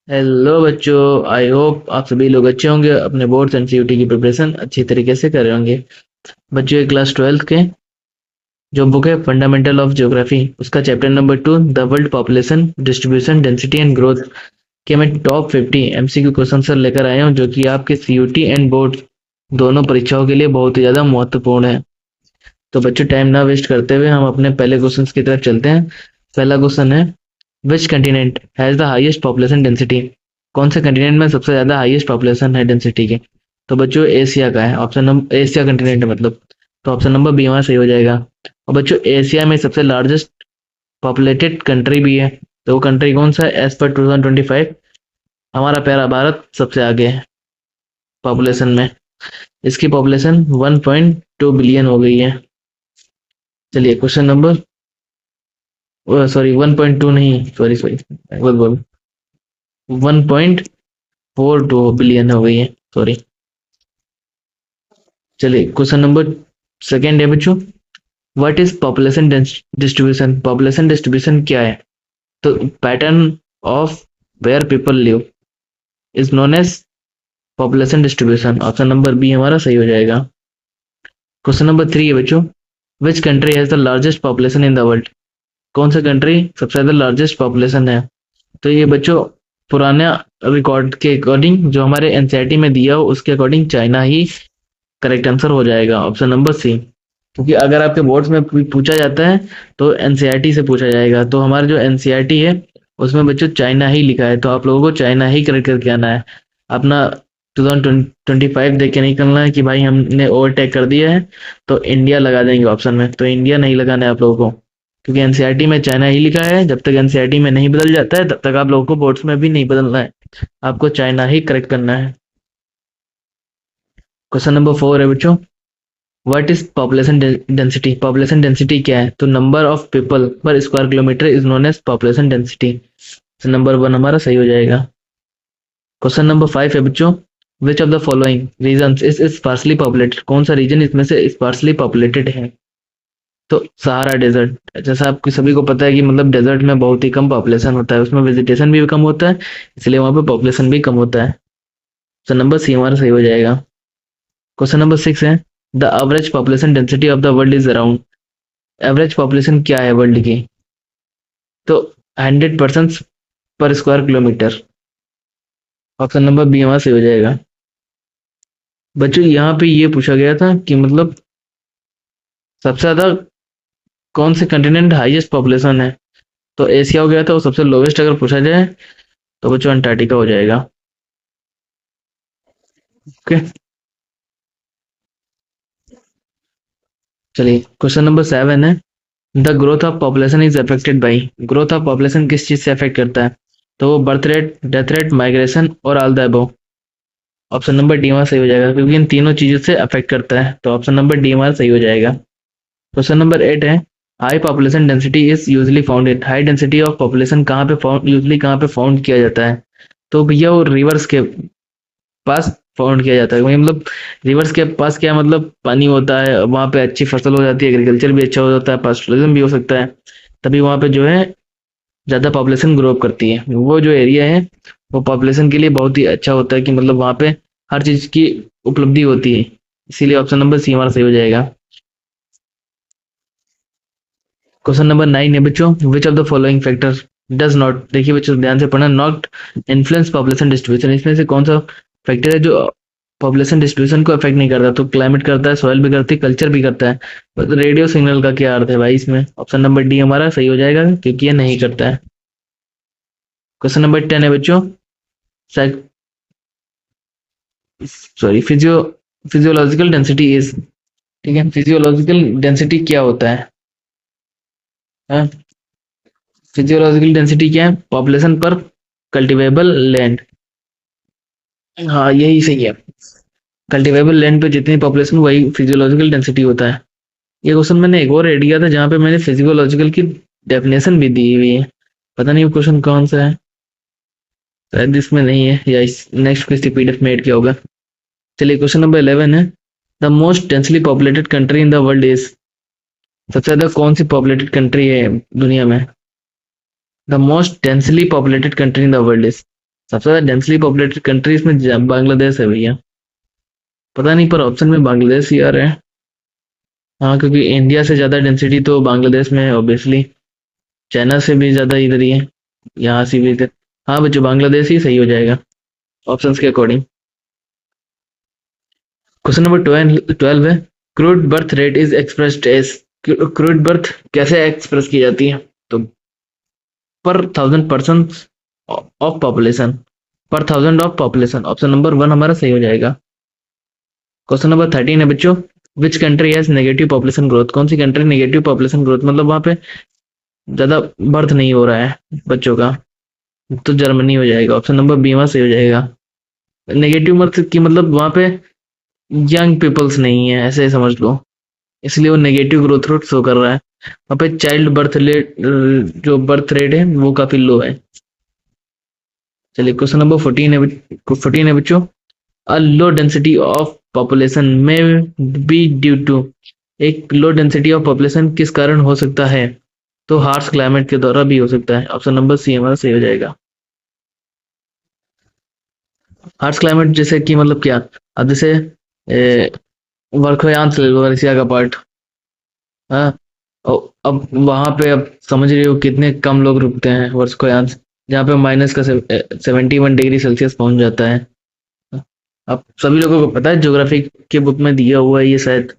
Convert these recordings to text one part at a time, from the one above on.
Hello बच्चों। I hope आप सभी लोग अच्छे होंगे, अपने बोर्ड्स एंड सीयूटी की प्रिपरेशन अच्छी तरीके से कर रहे होंगे। बच्चों, ये क्लास 12th के जो बुक है फंडामेंटल ऑफ ज्योग्राफी, उसका chapter number 2 the world population distribution density and growth के मैं टॉप 50 एमसीक्यू क्वेश्चन सर लेकर आया हूँ, जो कि आपके सीयूटी एंड बोर्ड दोनों परीक्षाओं के लिए बहुत ही ज़्यादा महत्वपूर्ण है। तो बच्चों, टाइम ना वेस्ट करते हुए हम अपने पहले क्वेश्चन की तरफ चलते हैं। पहला क्वेश्चन है, which continent has the highest population density? कौन से कंटिनेंट में सबसे ज़्यादा हाईएस्ट पॉपुलेशन है डेंसिटी की? तो बच्चों, एशिया का है। ऑप्शन नंबर एशिया कंटिनेंट है मतलब, तो ऑप्शन नंबर बी हमारा सही हो जाएगा। और बच्चों, एशिया में सबसे लार्जेस्ट पॉपुलेटेड कंट्री भी है, तो वो कंट्री कौन सा है? एज पर 2025 हमारा प्यारा भारत सबसे आगे है पॉपुलेशन में। इसकी पॉपुलेशन 1.2 बिलियन हो गई है। चलिए क्वेश्चन नंबर, सॉरी 1.2 नहीं, सॉरी सॉरी, बोल बोल 1.42 बिलियन हो गई है, सॉरी। चलिए क्वेश्चन नंबर सेकेंड है बच्चों, what is population distribution? Population distribution क्या है? तो pattern of where people live is known as population distribution. Option number B हमारा सही हो जाएगा। क्वेश्चन नंबर 3 है बच्चों, which country has the largest population in the world? कौन सा कंट्री सबसे ज्यादा लार्जेस्ट पॉपुलेशन है? तो ये बच्चों, पुराने रिकॉर्ड के अकॉर्डिंग जो हमारे एनसीईआरटी में दिया हो उसके अकॉर्डिंग चाइना ही करेक्ट आंसर हो जाएगा, ऑप्शन नंबर सी। क्योंकि अगर आपके बोर्ड्स में पूछा जाता है तो एनसीईआरटी से पूछा जाएगा, तो हमारा जो एनसीईआरटी है उसमें बच्चों चाइना ही लिखा है, तो आप लोगों को चाइना ही करेक्ट करके आना है। अपना 2025 देख के नहीं करना है कि भाई हमने ओवरटेक कर दिया है तो इंडिया लगा देंगे ऑप्शन में, तो इंडिया नहीं लगाना है आप लोगों को, क्योंकि एनसीईआरटी में चाइना ही लिखा है। जब तक एनसीईआरटी में नहीं बदल जाता है तब तक आप लोगों को बोर्ड्स में भी नहीं बदलना है, आपको चाइना ही करेक्ट करना है। क्वेश्चन नंबर 4 है बच्चों, what is population density? Population density क्या है? तो number of people per square kilometre is known as population density. तो नंबर 1 हमारा सही हो जाएगा। क्वेश्चन नंबर 5 है बच्चों, which of the following region is sparsely populated? कौन सा रीजन इसमें से स्पार्सली पॉपुलेटेड है? तो सहारा डेजर्ट, जैसा आपको सभी को पता है कि मतलब डेजर्ट में बहुत ही कम पॉपुलेशन होता है, उसमें वेजिटेशन भी कम होता है, इसलिए वहां पे पॉपुलेशन भी कम होता है। तो नंबर सी हमारा सही हो जाएगा। क्वेश्चन नंबर 6 है, the average population density of the world is around? Average population क्या है वर्ल्ड की? तो 100% per square kilometre. Option number B हमारा सही हो जाएगा। बच्चों, यहाँ पे ये पूछा गया था कि मतलब सबसे ज्यादा कौन से कंटिनेंट हाईएस्ट पॉपुलेशन है, तो एशिया हो गया था, वो सबसे लोवेस्ट अगर पूछा जाए तो बच्चों अंटार्कटिका हो जाएगा। ओके, चलिए क्वेश्चन नंबर 7 है, the growth of population is affected by? Growth of population किस चीज से अफेक्ट करता है? तो वो birth rate, death rate, migration और all the above. Option number D हमारा सही हो जाएगा, क्योंकि इन तीनों चीजों से अफेक्ट करता है, तो ऑप्शन नंबर डी हमारा सही हो जाएगा। क्वेश्चन नंबर 8 है, high population density is usually found in? High density of population कहाँ पे फाउंड, यूजली कहाँ पे फाउंड किया जाता है? तो भैया वो रिवर्स के पास फाउंड किया जाता है, वही मतलब रिवर्स के पास क्या मतलब पानी होता है, वहाँ पे अच्छी फसल हो जाती है, एग्रीकल्चर भी अच्छा हो जाता है, पास्टोरलिज्म भी हो सकता है, तभी वहाँ पे जो है ज़्यादा पॉपुलेशन ग्रो अप करती है। वो जो एरिया है वो पॉपुलेशन के लिए बहुत ही अच्छा होता है कि मतलब वहाँ पे हर चीज़ की उपलब्धि होती है, इसीलिए ऑप्शन नंबर सी हमारा सही हो जाएगा। क्वेश्चन नंबर 9 है बच्चों, which of the following factor does not, देखिए बच्चों ध्यान से पढ़ना, नॉट इन्फ्लुएंस पॉपुलेशन डिस्ट्रीब्यूशन, इसमें से कौन सा फैक्टर है जो पॉपुलेशन डिस्ट्रीब्यूशन को अफेक्ट नहीं करता? तो क्लाइमेट करता है, सॉइल भी करती है, कल्चर भी करता है, तो रेडियो सिग्नल का क्या अर्थ है भाई इसमें? ऑप्शन नंबर डी हमारा सही हो जाएगा, क्योंकि ये नहीं करता है। क्वेश्चन नंबर 10 है बच्चों, सॉरी फिजियोलॉजिकल डेंसिटी इज, ठीक है, फिजियोलॉजिकल डेंसिटी क्या होता है? फिजियोलॉजिकल डेंसिटी क्या है? पॉपुलेशन पर कल्टिवेबल लैंड। हाँ यही सही है, कल्टिवेबल लैंड पे जितनी पॉपुलेशन वही फिजियोलॉजिकल डेंसिटी होता है। ये क्वेश्चन मैंने एक और रेड किया था जहाँ पे मैंने फिजियोलॉजिकल की डेफिनेशन भी दी हुई है, पता नहीं वो क्वेश्चन कौन सा है, शायद इसमें नहीं है या इस नेक्स्ट किसी पीडीएफ में ऐड किया होगा। चलिए क्वेश्चन नंबर 11 है, the most densely populated country in the world is? सबसे ज्यादा कौन सी पॉपुलेटेड कंट्री है दुनिया में? The most densely populated country in the world is? सबसे ज्यादा डेंसली पॉपुलेटेड कंट्री इसमें बांग्लादेश है भैया। पता नहीं पर ऑप्शन में बांग्लादेश ही आ रहा है। हाँ, क्योंकि इंडिया से ज्यादा डेंसिटी तो बांग्लादेश में है ऑब्वियसली। चाइना से भी ज्यादा इधर ही है, यहाँ से भी इधर। हाँ बच्चों, बांग्लादेश ही सही हो जाएगा ऑप्शंस के अकॉर्डिंग। क्वेश्चन नंबर 12 है, crude birth rate is expressed as. Crude birth कैसे एक्सप्रेस की जाती है? तो पर 1000 पर्सन ऑफ पॉपुलेशन, पर 1000 ऑफ पॉपुलेशन। ऑप्शन नंबर 1 हमारा सही हो जाएगा। क्वेश्चन नंबर 13 है बच्चों, which country has negative population growth? कौन सी कंट्री नेगेटिव पॉपुलेशन ग्रोथ मतलब वहां पे ज्यादा बर्थ नहीं हो रहा है बच्चों का? तो जर्मनी हो जाएगा। ऑप्शन नंबर बी वहां सही हो जाएगा। नेगेटिव बर्थ की मतलब वहां पे यंग पीपल्स नहीं है, ऐसे समझ लो, इसलिए वो नेगेटिव ग्रोथ रेट शो कर रहा है। वहाँ पे चाइल्ड बर्थ रेट, जो बर्थ रेट है वो काफी लो है। चलिए क्वेश्चन नंबर 14 है बच्चों, अ लो डेंसिटी ऑफ पॉपुलेशन में बी ड्यू टू। एक लो डेंसिटी ऑफ पॉपुलेशन किस कारण हो सकता है? तो हार्श क्लाइमेट के द्वारा भी हो सकता है। ऑप्शन नंबर सी हमारा सही हो जाएगा। हार्श क्लाइमेट जैसे कि मतलब क्या? अब जैसे वर्षोयांश ले लो, एशिया का पार्ट। हाँ, अब वहां पे अब समझ रहे हो कितने कम लोग रुकते हैं वर्ष को यहाँ, जहाँ पे माइनस का 71 डिग्री सेल्सियस पहुंच जाता है। अब सभी लोगों को पता है, ज्योग्राफी के बुक में दिया हुआ है ये शायद।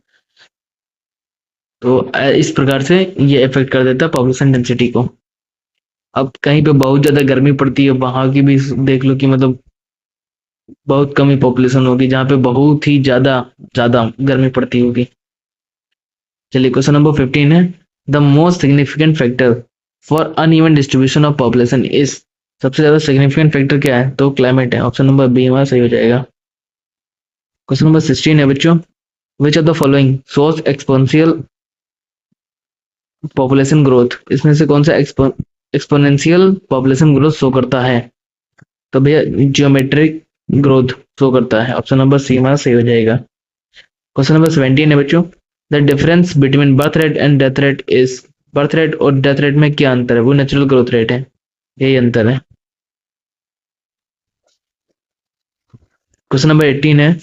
तो इस प्रकार से ये इफेक्ट कर देता है पॉपुलेशन डेंसिटी को। अब कहीं पे बहुत ज्यादा गर्मी पड़ती है, वहां की भी देख लो कि मतलब बहुत कम ही पॉपुलेशन होगी, जहाँ पे बहुत ही ज्यादा ज्यादा गर्मी पड़ती होगी। चलिए क्वेश्चन नंबर 15 है, the most significant factor for uneven distribution of population is. सबसे ज्यादा सिग्निफिकेंट फैक्टर क्या है? तो क्लाइमेट है। ऑप्शन नंबर बी हमारा सही हो जाएगा। क्वेश्चन नंबर 16 है बच्चों, which of the following source exponential population growth? इसमें से कौन सा एक्सपोनेंशियल पॉपुलेशन ग्रोथ शो करता है? तो भैया जियोमेट्रिक ग्रोथ शो करता है। ऑप्शन नंबर सी हमारा सही हो जाएगा। क्वेश्चन नंबर 17 है बच्चों, the difference between birth rate and death rate is. Birth rate और डेथ रेट में क्या अंतर है? वो नेचुरल ग्रोथ रेट है, यही अंतर है। क्वेश्चन नंबर 18 है,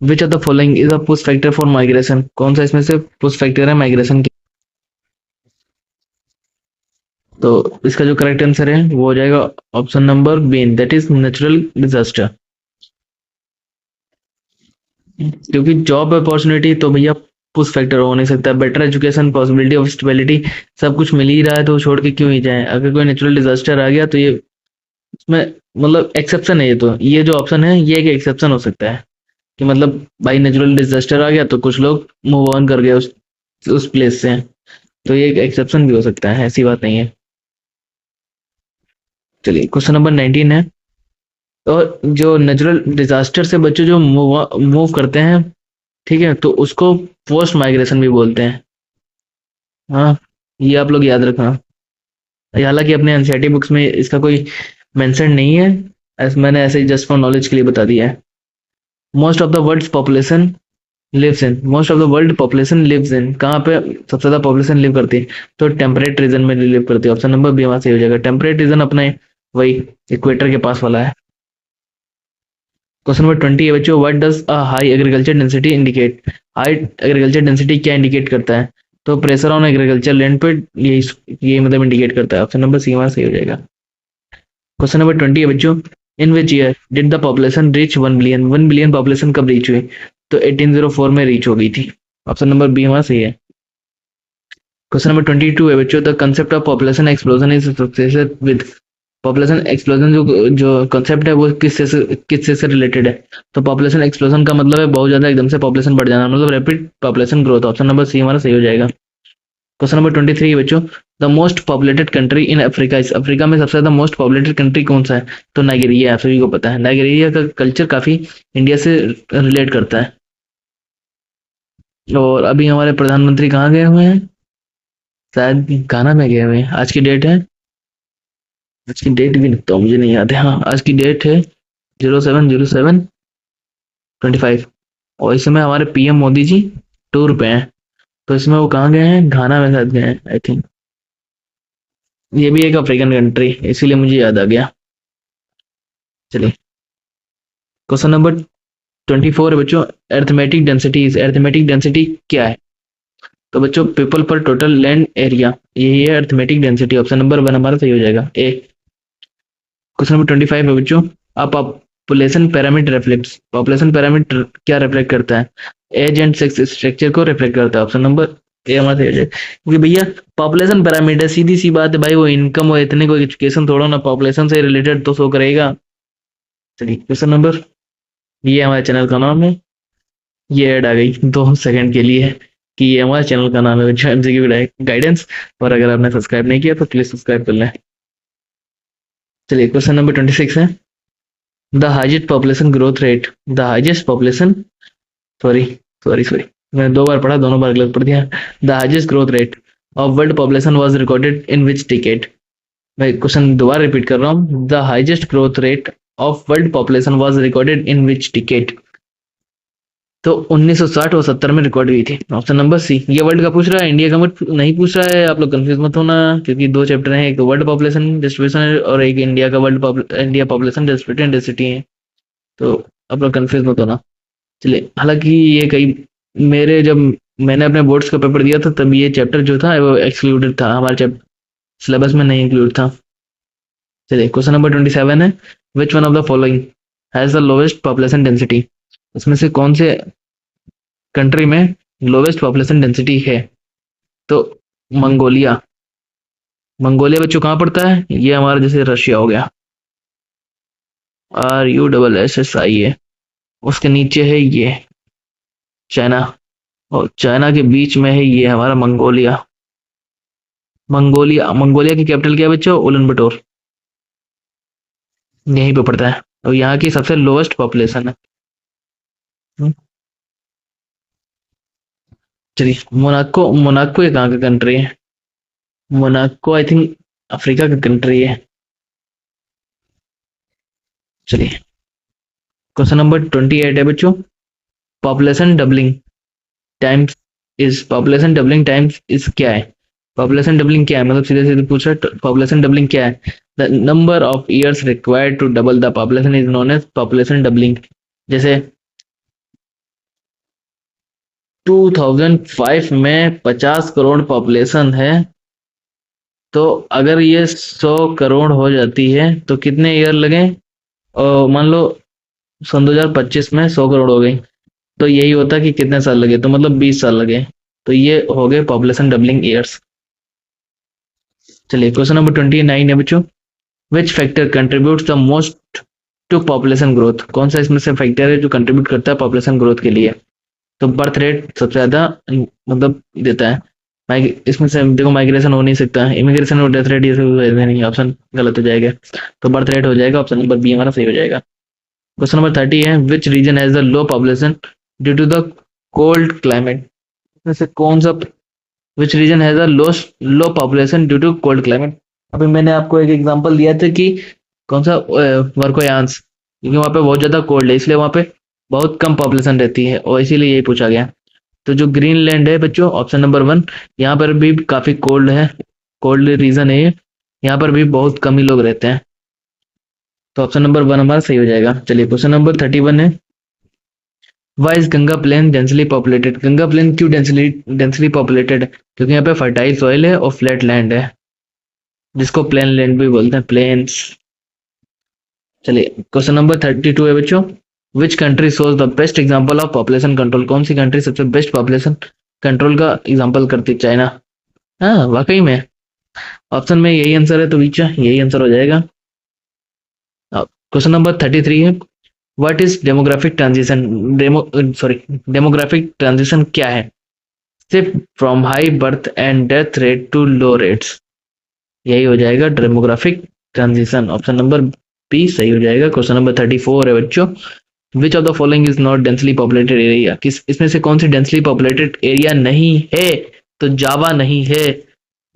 विच of the following is a push factor for migration? कौन सा इसमें से पुश फैक्टर है माइग्रेशन की? तो इसका जो करेक्ट आंसर है वो हो जाएगा option number B, that is natural disaster. क्योंकि जॉब अपॉर्चुनिटी तो भैया पुश फैक्टर हो नहीं सकता। Better education, possibility of stability, सब कुछ मिल ही रहा है तो छोड़ के क्यों ही जाए? अगर कोई नेचुरल डिजास्टर आ गया तो ये इसमें मतलब एक्सेप्शन है। ये तो ये जो ऑप्शन है ये एक एक्सेप्शन हो सकता है कि मतलब भाई नेचुरल डिजास्टर आ गया तो कुछ लोग मूव ऑन कर गए उस प्लेस से। तो ये एक एक्सेप्शन भी हो सकता है, ऐसी बात नहीं है। चलिए क्वेश्चन नंबर 19 है, और जो नेचुरल डिजास्टर से बच्चे जो मूव करते हैं, ठीक है, तो उसको पोस्ट माइग्रेशन भी बोलते हैं। हाँ, ये आप लोग याद रखना। हालांकि अपने एनसीईआरटी बुक्स में इसका कोई मेंशन नहीं है, मैंने ऐसे ही जस्ट फॉर नॉलेज के लिए बता दिया है। Most of the world population lives in. Most of the world population lives in, कहाँ पे सबसे ज्यादा पॉपुलेशन लिव करती है? तो टेम्परेट रीजन में लिव करती है। ऑप्शन नंबर बी वहां से हो जाएगा। टेम्परेट रीजन अपने वही इक्वेटर के पास वाला है। क्वेश्चन नंबर 20 है बच्चों, what does a high agriculture density indicate? High agriculture density क्या इंडिकेट करता है? तो प्रेशर ऑन एग्रीकल्चर लैंड पे यही मतलब इंडिकेट करता है। ऑप्शन नंबर सी हमारा सही हो जाएगा। क्वेश्चन नंबर 20 है बच्चों, in which year did the population reach 1 billion? 1 billion population कब रीच हुई? तो 1804 में रीच हो गई थी। ऑप्शन नंबर बी हमारा सही है। क्वेश्चन नंबर 22 है बच्चों, the concept of population explosion is associated with. Population explosion जो जो कंसेप्ट है वो किससे रिलेटेड है? तो पॉपुलेशन एक्सप्लोजन का मतलब है बहुत ज्यादा एकदम से पॉपुलेशन बढ़ जाना, मतलब rapid population growth. Option number C हमारा सही हो जाएगा। क्वेश्चन नंबर 23 बच्चों, the most populated country in Africa is. Africa में सबसे ज्यादा मोस्ट पॉपुलेटेड कंट्री कौन सा है? तो नाइजीरिया, आप सभी को पता है। नाइजीरिया का कल्चर काफी इंडिया से रिलेट करता है। और अभी हमारे प्रधानमंत्री कहाँ गए हुए हैं? शायद गाना में गए हुए हैं। आज की डेट है, आज की डेट भी तो मुझे नहीं याद है। हाँ, आज की डेट है 07/07/25। और इस समय हमारे पीएम मोदी जी टूर पे हैं। तो इसमें वो कहाँ गए हैं? घाना में शायद गए हैं आई थिंक। ये भी एक अफ्रीकन कंट्री, इसीलिए मुझे याद आ गया। चलिए क्वेश्चन नंबर 24 है बच्चों, अरिथमेटिक डेंसिटी। अरिथमेटिक डेंसिटी क्या है? तो बच्चों पीपल पर टोटल लैंड एरिया, यही है अरिथमेटिक डेंसिटी। ऑप्शन नंबर 1 हमारा सही हो जाएगा, ए। क्वेश्चन नंबर 25 है बच्चों, अब population parameter reflects. Population parameter क्या रिफ्लेक्ट करता है? एज एंड सेक्स स्ट्रक्चर को रिफ्लेक्ट करता है। ऑप्शन नंबर ए हमारा सही हो जाएगा, क्योंकि भैया पॉपुलेशन पैरामीटर सीधी सी बात है भाई, वो इनकम हो इतने कोई एजुकेशन थोड़ा ना पॉपुलेशन से रिलेटेड तो शो करेगा। चलिए क्वेश्चन नंबर, ये हमारे चैनल का नाम है, ये ऐड आ गई 2 सेकंड के लिए कि ये हमारे चैनल का नाम है बच्चों, एमसीक्यू गाइडेंस। और अगर आपने सब्सक्राइब नहीं किया तो प्लीज सब्सक्राइब कर लें। चलिए क्वेश्चन नंबर 26 है, the highest population growth rate. The highest population, sorry sorry sorry, मैंने 2 बार पढ़ा, दोनों बार गलत पढ़ दिया। The highest growth rate of world population was recorded in which decade. मैं क्वेश्चन दोबारा रिपीट कर रहा हूँ, the highest growth rate of world population was recorded in which decade. तो 1960 और 70 में रिकॉर्ड हुई थी। Option number C. ये वर्ल्ड का पूछ रहा है, इंडिया का मत नहीं पूछ रहा है, आप लोग कंफ्यूज मत होना, क्योंकि 2 चैप्टर हैं, एक वर्ल्ड पॉपुलेशन डिस्ट्रीब्यूशन है और एक इंडिया का इंडिया पॉपुलेशन डिस्ट्रीब्यूशन डेंसिटी है, तो आप लोग कंफ्यूज मत होना। चलिए, हालांकि ये कई मेरे जब मैंने अपने बोर्ड्स का पेपर दिया था तब ये चैप्टर जो था वो एक्सक्लूडेड था, हमारे चैप्टर सिलेबस में नहीं इंक्लूड था। चलिए क्वेश्चन नंबर 27 है, which one of the following has the lowest population density. इसमें से कौन से कंट्री में लोवेस्ट पॉपुलेशन डेंसिटी है? तो मंगोलिया। मंगोलिया बच्चों कहाँ पड़ता है? ये हमारा जैसे रशिया हो गया, RUSSI है, उसके नीचे है ये चाइना, और चाइना के बीच में है ये हमारा मंगोलिया। मंगोलिया, मंगोलिया की कैपिटल क्या है बच्चों? उलन बटोर, यहीं पे पड़ता है, और यहाँ की सबसे लोवेस्ट पॉपुलेशन है। हम्म, चलिए मोनाको। मोनाको ये कहाँ का कंट्री है? मोनाको आई थिंक अफ्रीका का कंट्री है। चलिए क्वेश्चन नंबर 28 है बच्चों, population doubling times population doubling times is क्या है? पॉपुलेशन डबलिंग क्या है, मतलब सीधे सीधे पूछ रहा है पॉपुलेशन डबलिंग क्या है? The number of years required to double the population is known as population doubling. जैसे 2005 में 50 करोड़ पॉपुलेशन है, तो अगर ये 100 करोड़ हो जाती है तो कितने ईयर लगे? और मान लो सन 2025 में 100 करोड़ हो गई, तो यही होता कि कितने साल लगे, तो मतलब 20 साल लगे, तो ये हो गए पॉपुलेशन डबलिंग ईयर्स। चलिए क्वेश्चन नंबर 29 है बच्चों, which factor contributes the most to population growth. कौन सा इसमें से फैक्टर है जो कंट्रीब्यूट करता है पॉपुलेशन ग्रोथ के लिए? तो बर्थ रेट सबसे ज्यादा मतलब देता है। इसमें से देखो माइग्रेशन हो नहीं सकता, इमिग्रेशन और डेथ रेट ये सब नहीं, ऑप्शन गलत हो जाएगा, तो बर्थ रेट हो जाएगा, ऑप्शन नंबर बी हमारा सही हो जाएगा। क्वेश्चन नंबर 30 है, which region has the low population due to the cold climate. इसमें से कौन सा, which region has the low population due to cold climate. अभी मैंने आपको एक एग्जांपल दिया था कि कौन सा, वर्कोयांस, क्योंकि वहाँ पे बहुत ज्यादा कोल्ड है इसलिए वहाँ पे बहुत कम पॉपुलेशन रहती है, और इसीलिए यही पूछा गया। तो जो ग्रीनलैंड है बच्चों, ऑप्शन नंबर 1, यहाँ पर भी काफी कोल्ड है, कोल्ड रीजन है ये, यहाँ पर भी बहुत कम ही लोग रहते हैं, तो ऑप्शन नंबर 1 हमारा सही हो जाएगा। चलिए क्वेश्चन नंबर 31 है, why is Ganga plain densely populated. Ganga plain क्यों डेंसली पॉपुलेटेड? क्योंकि यहाँ पे फर्टाइल सॉइल है और फ्लैट लैंड है, जिसको प्लेन लैंड भी बोलते हैं, प्लेन्स। चलिए क्वेश्चन नंबर 32 है बच्चों, which country shows the best example of population control. कौन सी कंट्री सबसे बेस्ट पॉपुलेशन कंट्रोल का एग्जांपल करती है? चाइना। हाँ वाकई में, ऑप्शन में यही आंसर है, तो बीचा यही आंसर हो जाएगा। क्वेश्चन नंबर 33 है, what is demographic transition. Demographic transition क्या है? Shift from high birth and death rate to low rates, यही हो जाएगा demographic transition, option number B सही हो जाएगा। क्वेश्चन नंबर 34 है बच्चों, which of the following is not densely populated area. किस इसमें से कौन सी डेंसली पॉपुलेटेड एरिया नहीं है? तो जावा नहीं है,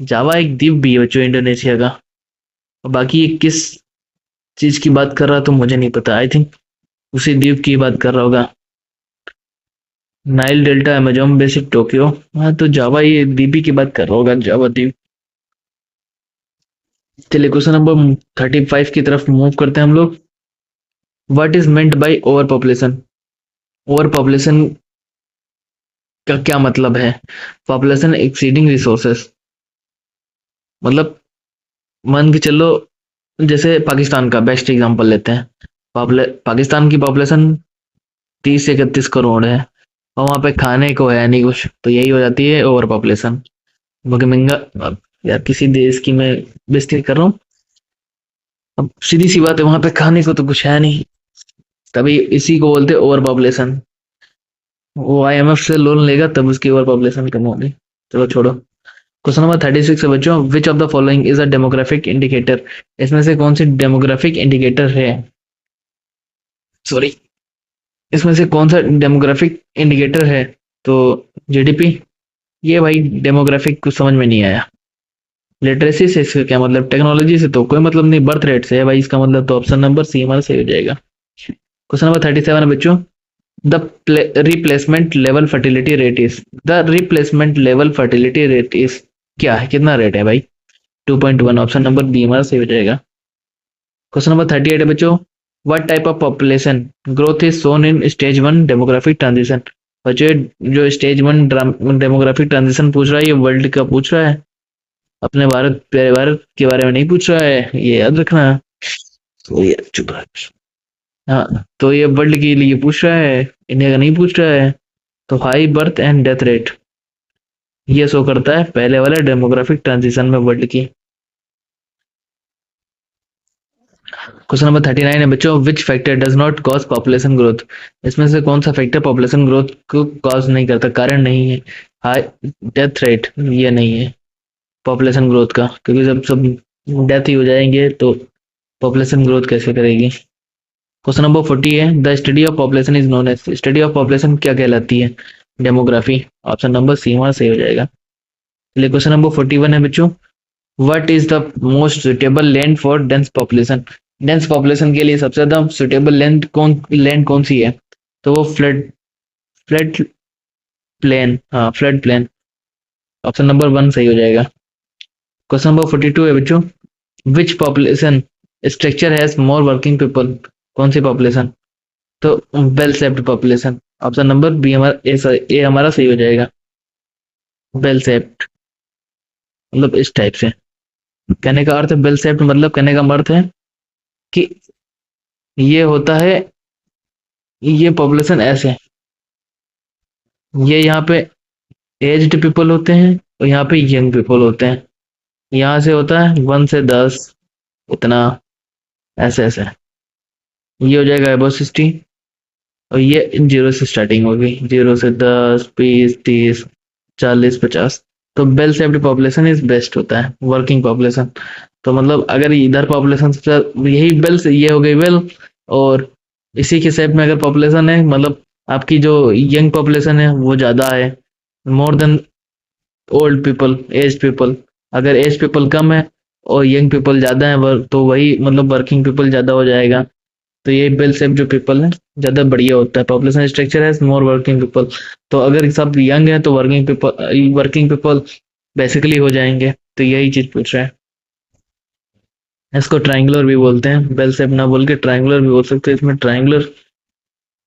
जावा एक द्वीप भी है बच्चों इंडोनेशिया का, और बाकी ये किस चीज की बात कर रहा तो मुझे नहीं पता, आई थिंक उसी द्वीप की बात कर रहा होगा, Nile delta, Amazon basic, Tokyo. हाँ तो जावा ये द्वीप की बात कर रहा होगा, जावा द्वीप। चलिए क्वेश्चन नंबर 35 की तरफ मूव करते हैं हम लोग, what is meant by over population? Over population का क्या मतलब है? पॉपुलेशन एक्सीडिंग रिसोर्सेस, मतलब मान के चलो, जैसे पाकिस्तान का बेस्ट एग्जांपल लेते हैं। पाकिस्तान की पॉपुलेशन 30 से 31 करोड़ है, और वहां पे खाने को है नहीं कुछ, तो यही हो जाती है ओवर पॉपुलेशन। क्योंकि महंगा, अब यार किसी देश की मैं बेइज्जती कर रहा हूँ, अब सीधी सी बात है, वहां पे खाने को तो कुछ है नहीं, तभी इसी को बोलते हैं ओवर पॉपुलेशन। वो IMF से लोन लेगा तब उसकी ओवर पॉपुलेशन कम होगी। चलो छोड़ो। क्वेश्चन नंबर 36 है बच्चों, which of the following is a demographic indicator? इसमें से कौन सी डेमोग्राफिक इंडिकेटर है, सॉरी, इसमें से कौन सा डेमोग्राफिक इंडिकेटर है? तो GDP। ये भाई डेमोग्राफिक कुछ समझ में नहीं आया। लिटरेसी से इसका क्या मतलब? टेक्नोलॉजी से तो कोई मतलब नहीं, बर्थ रेट से है भाई इसका मतलब, तो ऑप्शन नंबर सी हमारा सही हो जाएगा। क्वेश्चन नंबर 37 है बच्चों, the replacement level fertility rate is, the replacement level fertility rate is क्या है, कितना रेट है भाई? 2.1, ऑप्शन नंबर बी हमारा सही हो जाएगा। क्वेश्चन नंबर 38 है बच्चों, what type of population growth is shown in stage 1 demographic transition? बच्चों जो स्टेज 1 डेमोग्राफिक ट्रांजिशन पूछ रहा है, ये वर्ल्ड का पूछ रहा है, अपने भारत, प्यारे भारत के बारे में नहीं पूछ रहा है, ये याद रखना। तो ये चुप रहा। हाँ, तो ये वर्ल्ड के लिए पूछ रहा है, इंडिया का नहीं पूछ रहा है। तो high birth and death rate ये शो करता है पहले वाले डेमोग्राफिक ट्रांजिशन में वर्ल्ड की। क्वेश्चन नंबर 39 है बच्चों, which factor does not cause population growth? इसमें से कौन सा फैक्टर पॉपुलेशन ग्रोथ को कॉज नहीं करता, कारण नहीं है? हाई डेथ रेट ये नहीं है पॉपुलेशन ग्रोथ का, क्योंकि जब सब डेथ ही हो जाएंगे तो पॉपुलेशन ग्रोथ कैसे करेगी? क्वेश्चन नंबर 40 है, the study of population is known as, study of population क्या कहलाती है? डेमोग्राफी, ऑप्शन नंबर सी हमारा सही हो जाएगा। चलिए क्वेश्चन नंबर 41 है बच्चों, what is the most suitable land for dense population? Dense population के लिए सबसे ज्यादा सुटेबल लैंड कौन सी है? तो वो फ्लड प्लेन, हाँ फ्लड प्लेन, ऑप्शन नंबर 1 सही हो जाएगा। क्वेश्चन नंबर 42 है बच्चों, which population structure has more working people? कौन सी पॉपुलेशन? तो well shaped population, option number B हमारा ए हमारा सही हो जाएगा। वेल सेप्ड मतलब इस टाइप से, कहने का अर्थ है वेल सेप्ड मतलब, कहने का अर्थ है कि ये होता है, ये पॉपुलेशन ऐसे, ये यहाँ पे एज्ड पीपल होते हैं और यहाँ पे यंग पीपल होते हैं। यहाँ से होता है 1 से 10 इतना, ऐसे ऐसे, ये हो जाएगा अबव 60, और ये 0 से स्टार्टिंग होगी, 0 से 10, 20, 30, 40, 50। तो bell shaped population is best होता है, वर्किंग पॉपुलेशन। तो मतलब अगर इधर पॉपुलेशन यही बेल से, ये हो गई बेल, और इसी के सेप में अगर पॉपुलेशन है, मतलब आपकी जो यंग पॉपुलेशन है वो ज्यादा है, more than old people, age people. अगर एज पीपल कम है और यंग पीपल ज्यादा है, तो वही मतलब वर्किंग पीपल ज्यादा हो जाएगा। तो ये बेल सेप जो पीपल है ज्यादा बढ़िया होता है, पॉपुलेशन स्ट्रक्चर है मोर वर्किंग पीपल। तो अगर सब यंग है तो वर्किंग पीपल बेसिकली हो जाएंगे, तो यही चीज पूछ रहा है। इसको ट्रायंगुलर भी बोलते हैं, बेल शेप ना बोल के ट्रायंगुलर भी बोल सकते हैं, इसमें ट्रायंगुलर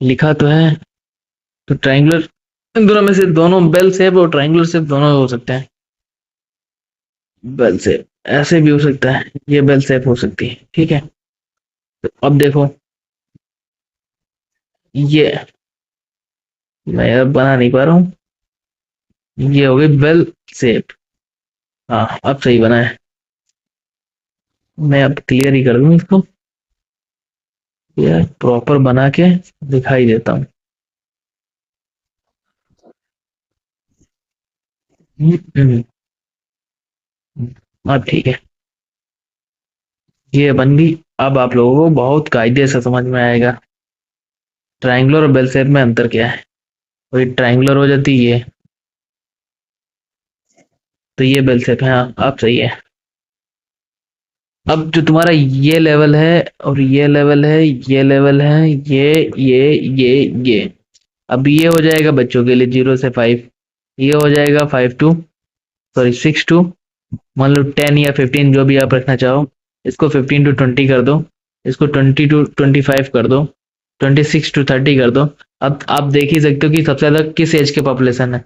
लिखा तो है। तो ट्रायंगुलर, इन दोनों में से दोनों, बेल शेप और ट्रायंगुलर शेप दोनों हो सकते हैं। बेल शेप ऐसे भी हो सकता है, ये बेल शेप हो सकती है, ठीक है। तो अब देखो, ये मैं यार बना नहीं पा रहा हूँ, ये हो गई बेल शेप। हाँ अब सही बना है, मैं अब क्लियर ही कर दूं इसको, यार प्रॉपर बना के दिखाई देता हूँ। हम्म, अब ठीक है, ये बन गई। अब आप लोगों को बहुत कायदे से समझ में आएगा ट्रायंगुलर और बेल शेप में अंतर क्या है। वही ट्रायंगुलर हो जाती है ये, तो ये बेल शेप है, हाँ अब सही है। अब जो तुम्हारा ये लेवल है और ये लेवल है, ये लेवल है, ये अब ये हो जाएगा बच्चों के लिए 0 से 5, ये हो जाएगा 5 to, सॉरी 6 to, मान लो 10 या 15 जो भी आप रखना चाहो, इसको 15 to 20 कर दो, इसको 20 to 25 कर दो, 26 to 30 कर दो। अब आप देख ही सकते हो कि सबसे ज्यादा किस एज के पॉपुलेशन है।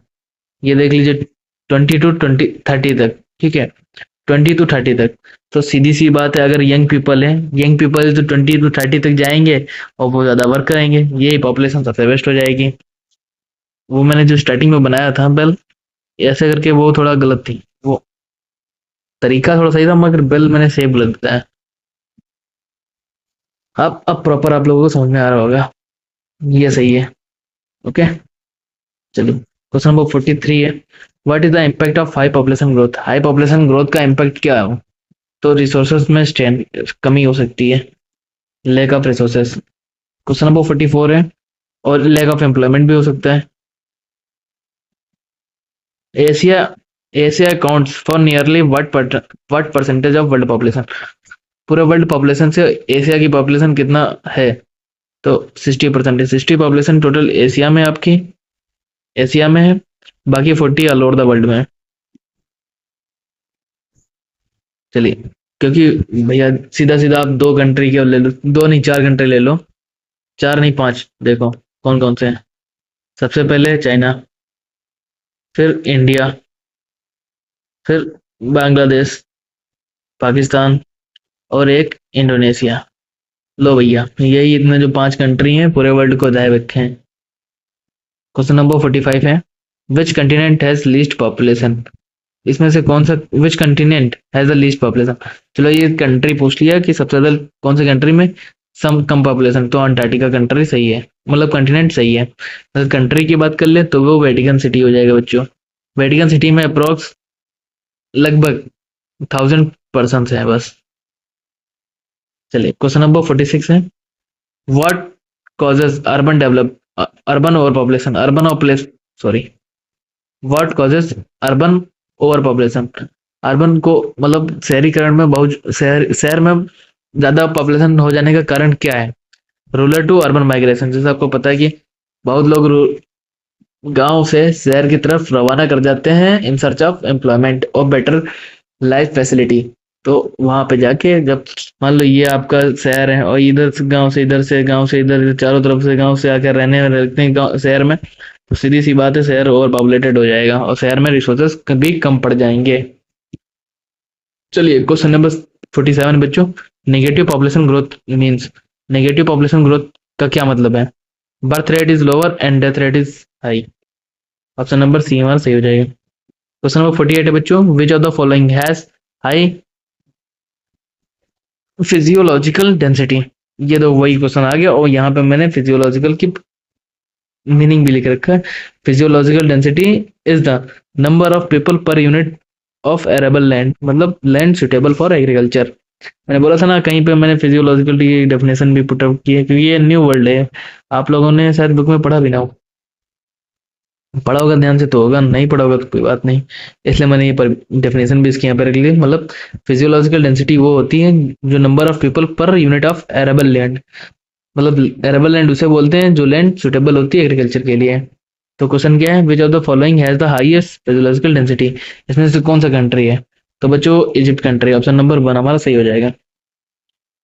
ये देख लीजिए 20 to 30 तक, ठीक है, 20 to 30 तक। तो सीधी सी बात है, अगर यंग पीपल है, यंग पीपल तो 20 to 30 तक जाएंगे और वो ज्यादा वर्क करेंगे, यही पॉपुलेशन सबसे बेस्ट हो जाएगी। वो मैंने जो स्टार्टिंग में बनाया था बेल ऐसे करके, वो थोड़ा गलत थी, वो तरीका थोड़ा सही था मगर बेल मैंने सेव गलत बताया। अब प्रॉपर आप लोगों को समझ में आ रहा होगा, ये सही है। ओके, चलिए क्वेश्चन नंबर 43 है, what is the impact of high population growth. High population growth का इम्पैक्ट क्या है? तो रिसोर्सेज में स्ट्रेन कमी हो सकती है, lack of resources. Question number 44 है, और लैक ऑफ एम्प्लॉयमेंट भी हो सकता है। Asia Asia accounts for nearly what percentage of world population. पूरे वर्ल्ड पॉपुलेशन से एशिया की पॉपुलेशन कितना है? तो 60% है। 60 पॉपुलेशन टोटल एशिया में आपकी, एशिया में है, बाकी 40 ऑल ओवर द वर्ल्ड में है। चलिए, क्योंकि भैया सीधा सीधा आप दो कंट्री के ले लो, दो नहीं चार कंट्री ले लो, चार नहीं पांच, देखो कौन कौन से हैं। सबसे पहले चाइना, फिर इंडिया, फिर बांग्लादेश, पाकिस्तान, और एक इंडोनेशिया। लो भैया, यही इतने जो पांच कंट्री हैं पूरे वर्ल्ड को दाए रखे हैं। क्वेश्चन नंबर 45 है, which continent has least population. इसमें से कौन सा, which continent has the least population. चलो ये कंट्री पूछ लिया कि सबसे ज्यादा कौन से कंट्री में सम कम पॉपुलेशन, तो अंटार्कटिका कंट्री सही है, मतलब कंटिनेंट सही है। अगर कंट्री की बात कर ले तो वो वेटिकन सिटी हो जाएगा बच्चों। वेटिकन सिटी में अप्रोक्स लगभग 1000 पर्सन है बस। चलिए क्वेश्चन नंबर 46 है, what causes urban develop, urban over population, urban और sorry, what causes urban over population. Urban को मतलब शहरीकरण में बहुत, शहर शहर में ज्यादा पॉपुलेशन हो जाने का कारण क्या है? Rural to urban migration. जैसे आपको पता है कि बहुत लोग गांव से शहर की तरफ रवाना कर जाते हैं इन सर्च ऑफ एम्प्लॉयमेंट और बेटर लाइफ फैसिलिटी। तो वहां पे जाके जब मान लो ये आपका शहर है और इधर से गांव से इधर से गांव से इधर चारों तरफ से गांव से आकर रहने लगते हैं शहर में, तो सीधी सी बात है शहर ओवर पॉपुलेटेड हो जाएगा और शहर में रिसोर्सेस भी कम पड़ जाएंगे। चलिए क्वेश्चन नंबर 47 बच्चों, negative population growth means, negative population growth का क्या मतलब है? Birth rate is lower and death rate is high. Option number C हमारा सही हो जाएगा। क्वेश्चन नंबर 48 है बच्चों, which of the following has high physiological density. ये तो वही क्वेश्चन आ गया और यहाँ पे मैंने फिजियोलॉजिकल की मीनिंग भी लिख रखा है। Physiological density is the number of people per unit of arable land, मतलब लैंड सुटेबल फॉर एग्रीकल्चर। मैंने बोला था ना कहीं पे मैंने फिजियोलॉजिकल की डेफिनेशन भी पुट अप की है, क्योंकि ये न्यू वर्ल्ड है, आप लोगों ने शायद बुक में पढ़ा भी ना हो। पढ़ा होगा ध्यान से तो होगा, नहीं पढ़ा होगा तो कोई बात नहीं, इसलिए मैंने ये डेफिनेशन भी इसके यहाँ पे रख ली। मतलब फिजियोलॉजिकल डेंसिटी वो होती है जो number of people per unit of arable land, मतलब एरेबल लैंड उसे बोलते हैं जो लैंड सुटेबल होती है एग्रीकल्चर के लिए। तो क्वेश्चन क्या है, विच of the following has the highest physiological density. इसमें से कौन सा कंट्री है? तो बच्चों इजिप्ट कंट्री, ऑप्शन नंबर 1 हमारा सही हो जाएगा।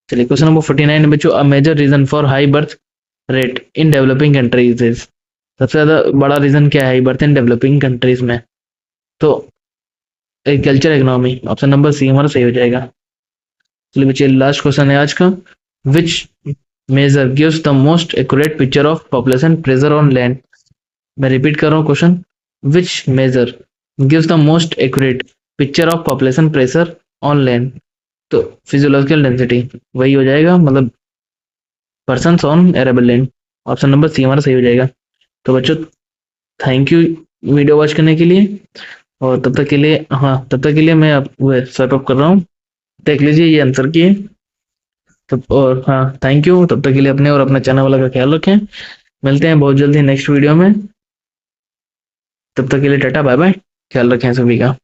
चलिए क्वेश्चन नंबर 49 बच्चों, a major reason for high birth rate in developing countries is. सबसे ज्यादा बड़ा रीजन क्या है बर्थ इन डेवलपिंग कंट्रीज में? तो agriculture economy, option number C हमारा सही हो जाएगा। चलिए बच्चे लास्ट क्वेश्चन है आज का, which measure gives the most accurate picture of population pressure on land. मैं रिपीट कर रहा हूँ question, which measure gives the most accurate picture of population pressure on land. तो फिजियोलॉजिकल डेंसिटी वही हो जाएगा, मतलब persons on arable land, option number C हमारा सही हो जाएगा। तो बच्चों थैंक यू वीडियो वॉच करने के लिए, और तब तक के लिए, हाँ तब तक के लिए मैं आप स्वाइप अप कर रहा हूँ, देख लीजिए ये आंसर की है। तब और हाँ थैंक यू, तब तक के लिए अपने और अपना चैनल वाला का ख्याल रखें, मिलते हैं बहुत जल्दी नेक्स्ट वीडियो में। तब तक के लिए टाटा बाय बाय, ख्याल रखें सभी का।